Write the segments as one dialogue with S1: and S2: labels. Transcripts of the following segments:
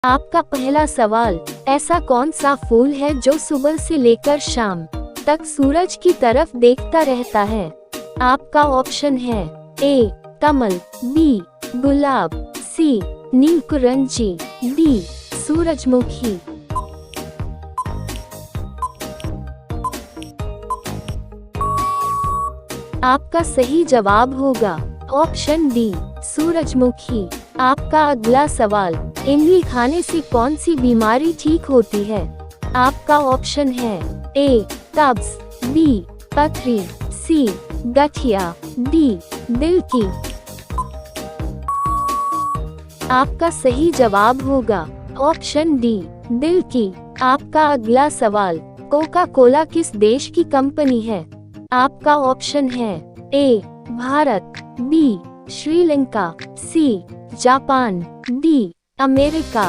S1: आपका पहला सवाल, ऐसा कौन सा फूल है जो सुबह से लेकर शाम तक सूरज की तरफ देखता रहता है? आपका ऑप्शन है ए कमल, बी गुलाब, सी नीलकुरंजी, डी सूरजमुखी। आपका सही जवाब होगा ऑप्शन डी सूरजमुखी। आपका अगला सवाल, इमली खाने से कौन सी बीमारी ठीक होती है? आपका ऑप्शन है ए कब्ज, बी पथरी, सी गठिया, डी दिल की। आपका सही जवाब होगा ऑप्शन डी दिल की। आपका अगला सवाल, कोका कोला किस देश की कंपनी है? आपका ऑप्शन है A Bharat, B Sri Lanka, C Japan, D America.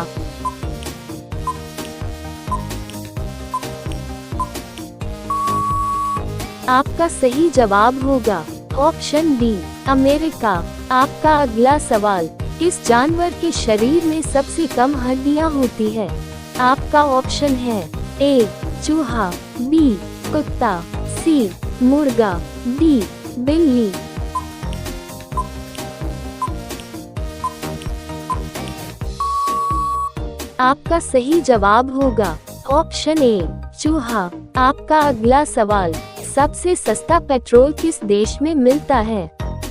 S1: आपका सही जवाब होगा ऑप्शन डी अमेरिका। आपका अगला सवाल, किस जानवर के शरीर में सबसे कम हड्डियां होती है? आपका ऑप्शन है ए चूहा, बी कुत्ता, सी मुर्गा, डी बिल्ली। आपका सही जवाब होगा ऑप्शन ए चूहा। आपका अगला सवाल, सबसे सस्ता पेट्रोल किस देश में मिलता है?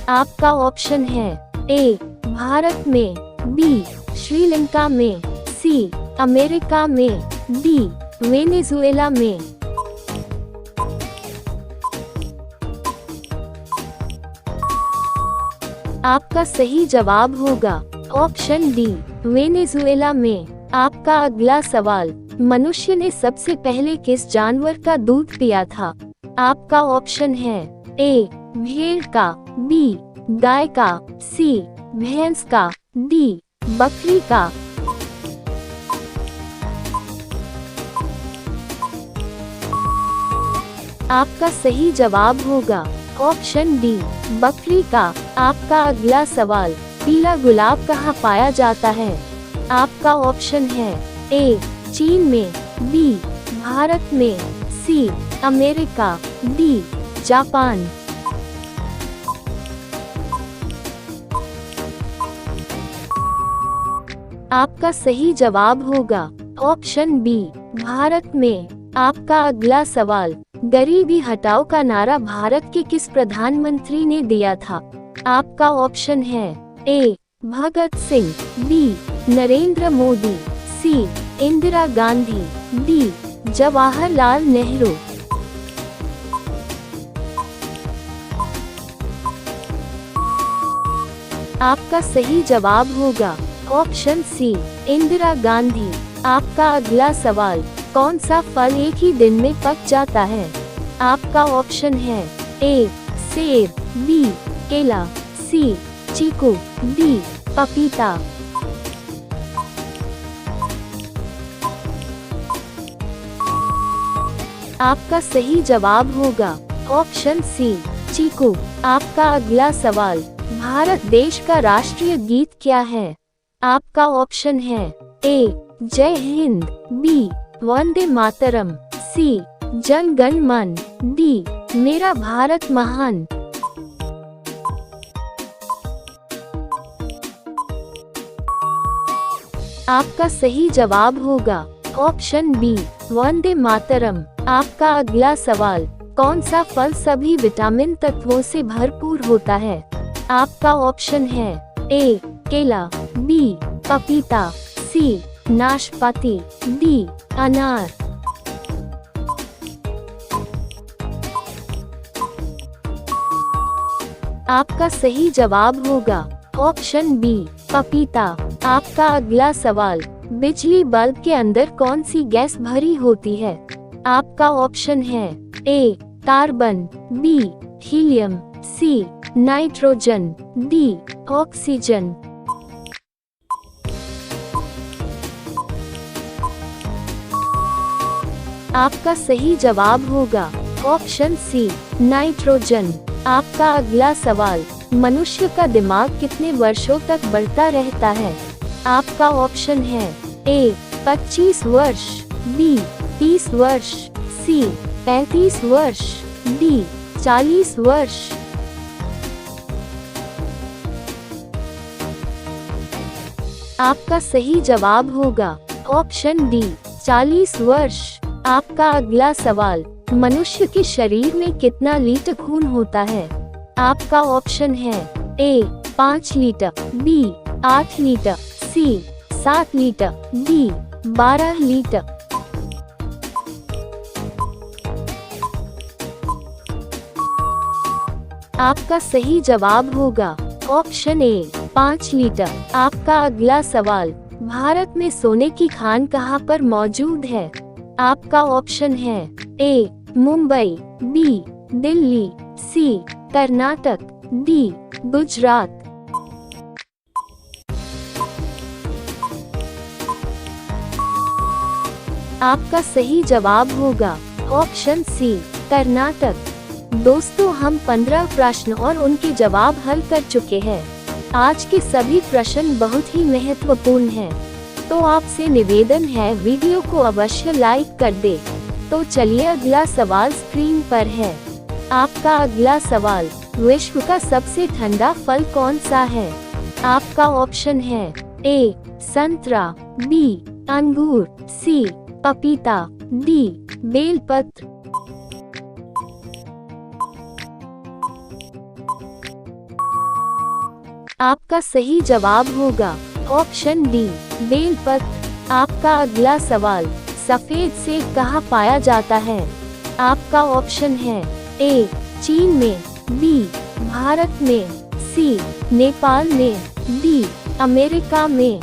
S1: आपका ऑप्शन है ए भारत में, बी श्रीलंका में, सी अमेरिका में, डी वेनेजुएला में। आपका सही जवाब होगा ऑप्शन डी वेनेजुएला में। आपका अगला सवाल, मनुष्य ने सबसे पहले किस जानवर का दूध पिया था? आपका ऑप्शन है ए भेड़ का, बी गाय का, सी भैंस का, डी बकरी का। आपका सही जवाब होगा ऑप्शन डी बकरी का। आपका अगला सवाल, पीला गुलाब कहाँ पाया जाता है? आपका ऑप्शन है ए चीन में, बी भारत में, सी अमेरिका, डी जापान। आपका सही जवाब होगा ऑप्शन बी भारत में। आपका अगला सवाल, गरीबी हटाओ का नारा भारत के किस प्रधानमंत्री ने दिया था? आपका ऑप्शन है ए भगत सिंह, बी नरेंद्र मोदी, सी इंदिरा गांधी, डी जवाहरलाल नेहरू। आपका सही जवाब होगा ऑप्शन सी इंदिरा गांधी। आपका अगला सवाल, कौन सा फल एक ही दिन में पक जाता है? आपका ऑप्शन है ए सेब, बी केला, सी चीकू, डी पपीता। आपका सही जवाब होगा ऑप्शन सी चीकू। आपका अगला सवाल, भारत देश का राष्ट्रीय गीत क्या है? आपका ऑप्शन है ए जय हिंद, बी वंदे मातरम, सी जन गण मन, डी मेरा भारत महान। आपका सही जवाब होगा ऑप्शन बी वंदे मातरम। आपका अगला सवाल, कौन सा फल सभी विटामिन तत्वों से भरपूर होता है? आपका ऑप्शन है ए केला, बी पपीता, सी नाशपाती, डी अनार। आपका सही जवाब होगा ऑप्शन बी पपीता। आपका अगला सवाल, बिजली बल्ब के अंदर कौन सी गैस भरी होती है? आपका ऑप्शन है A carbon, B helium, C nitrogen, D oxygen. आपका सही जवाब होगा ऑप्शन सी नाइट्रोजन। आपका अगला सवाल, मनुष्य का दिमाग कितने वर्षों तक बढ़ता रहता है? आपका ऑप्शन है ए 25 वर्ष, बी 30 वर्ष, सी 35 वर्ष, डी 40 वर्ष। आपका सही जवाब होगा ऑप्शन डी 40 वर्ष। आपका अगला सवाल, मनुष्य के शरीर में कितना लीटर खून होता है? आपका ऑप्शन है ए 5 लीटर, बी 8 लीटर, सी 7 लीटर, डी 12 लीटर। आपका सही जवाब होगा ऑप्शन ए 5 लीटर। आपका अगला सवाल, भारत में सोने की खान कहाँ पर मौजूद है? आपका ऑप्शन है ए मुंबई, बी दिल्ली, सी कर्नाटक, डी गुजरात। आपका सही जवाब होगा ऑप्शन सी कर्नाटक। दोस्तों, हम 15 प्रश्न और उनके जवाब हल कर चुके हैं। आज के सभी प्रश्न बहुत ही महत्वपूर्ण हैं, तो आपसे निवेदन है वीडियो को अवश्य लाइक कर दे। तो चलिए अगला सवाल स्क्रीन पर है। आपका अगला सवाल, विश्व का सबसे ठंडा फल कौन सा है? आपका ऑप्शन है ए संतरा, बी अंगूर, सी पपीता, डी बेलपत्र। आपका सही जवाब होगा ऑप्शन डी बेलपत्र। आपका अगला सवाल, सफेद सेब कहाँ पाया जाता है? आपका ऑप्शन है ए चीन में, बी भारत में, सी नेपाल में, डी अमेरिका में।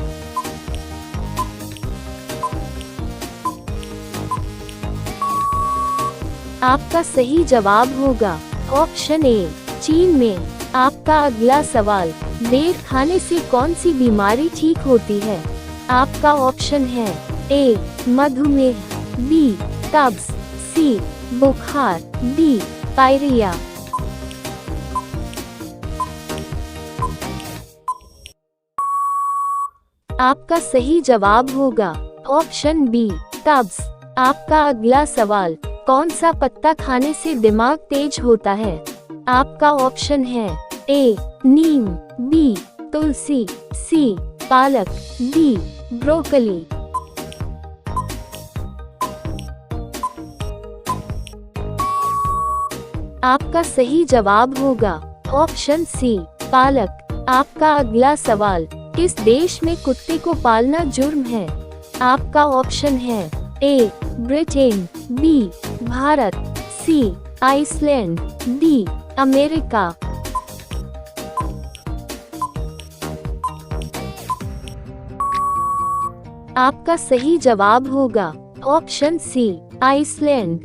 S1: आपका सही जवाब होगा ऑप्शन ए चीन में। आपका अगला सवाल, बेर खाने से कौन सी बीमारी ठीक होती है? आपका ऑप्शन है ए मधुमेह, बी कब्ज, सी बुखार, डी पायरिया। आपका सही जवाब होगा ऑप्शन बी कब्ज। आपका अगला सवाल, कौन सा पत्ता खाने से दिमाग तेज होता है? आपका ऑप्शन है ए नीम, बी तुलसी, सी पालक, डी ब्रोकली। आपका सही जवाब होगा ऑप्शन सी पालक। आपका अगला सवाल, किस देश में कुत्ते को पालना जुर्म है? आपका ऑप्शन है ए ब्रिटेन, बी भारत, सी आइसलैंड, डी अमेरिका। आपका सही जवाब होगा ऑप्शन सी आइसलैंड।